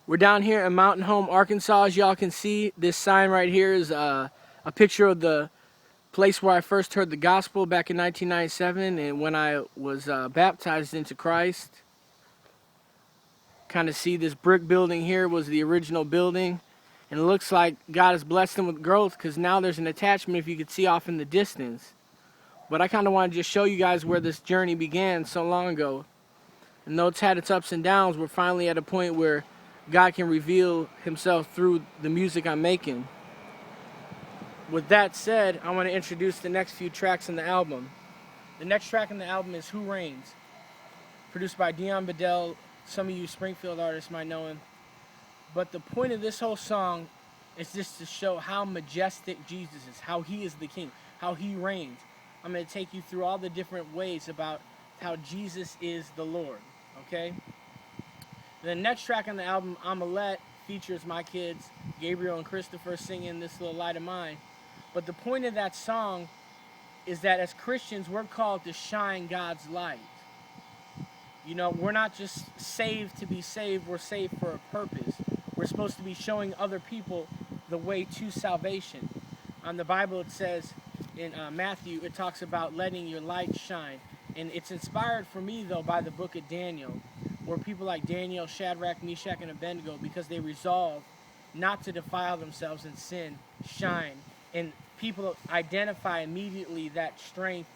We're down here in Mountain Home, Arkansas. As y'all can see, this sign right here is a picture of the place where I first heard the gospel back in 1997 and when I was baptized into Christ. Kind of see this brick building here was the original building, and it looks like God has blessed them with growth because now there's an attachment, if you could see off in the distance. But I kind of want to just show you guys where this journey began so long ago. And though it's had its ups and downs, we're finally at a point where God can reveal himself through the music I'm making. With that said, I want to introduce the next few tracks in the album. The next track in the album is Who Reigns, produced by Dion Bedell. Some of you Springfield artists might know him. But the point of this whole song is just to show how majestic Jesus is, how he is the king, how he reigns. I'm going to take you through all the different ways about how Jesus is the Lord, okay? The next track on the album, Amalette, features my kids, Gabriel and Christopher, singing This Little Light of Mine. But the point of that song is that as Christians, we're called to shine God's light. You know, we're not just saved to be saved, we're saved for a purpose. We're supposed to be showing other people the way to salvation. On the Bible, it says in Matthew, it talks about letting your light shine. And it's inspired for me, though, by the book of Daniel, where people like Daniel, Shadrach, Meshach, and Abednego, because they resolve not to defile themselves in sin, shine. And people identify immediately that strength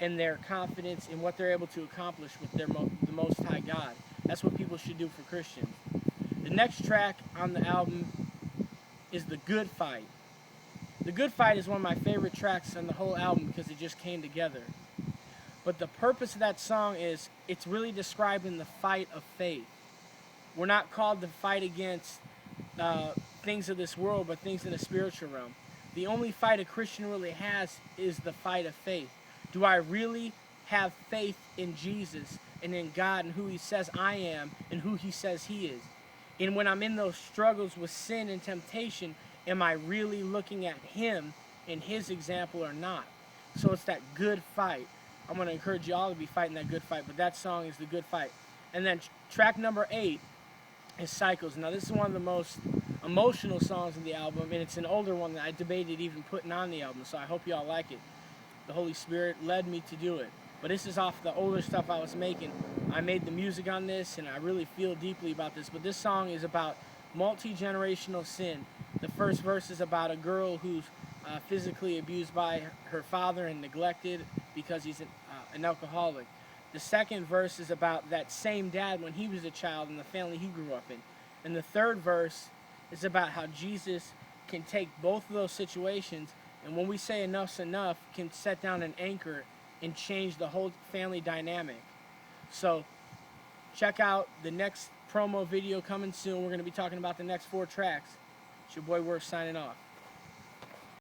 and their confidence in what they're able to accomplish with the Most High God. That's what people should do for Christians. The next track on the album is The Good Fight. The Good Fight is one of my favorite tracks on the whole album because it just came together. But the purpose of that song is it's really describing the fight of faith. We're not called to fight against things of this world, but things in the spiritual realm. The only fight a Christian really has is the fight of faith. Do I really have faith in Jesus and in God and who he says I am and who he says he is? And when I'm in those struggles with sin and temptation, am I really looking at him and his example or not? So it's that good fight. I'm going to encourage you all to be fighting that good fight, but that song is The Good Fight. And then track number 8 is Cycles. Now this is one of the most emotional songs in the album, and it's an older one that I debated even putting on the album, so I hope you all like it. The Holy Spirit led me to do it. But this is off the older stuff I was making. I made the music on this, and I really feel deeply about this. But this song is about multi-generational sin. The first verse is about a girl who's physically abused by her father and neglected because he's an alcoholic. The second verse is about that same dad when he was a child and the family he grew up in. And the third verse is about how Jesus can take both of those situations, and when we say enough's enough, can set down an anchor and change the whole family dynamic. So check out the next promo video coming soon. We're going to be talking about the next 4 tracks. It's your boy Worth signing off.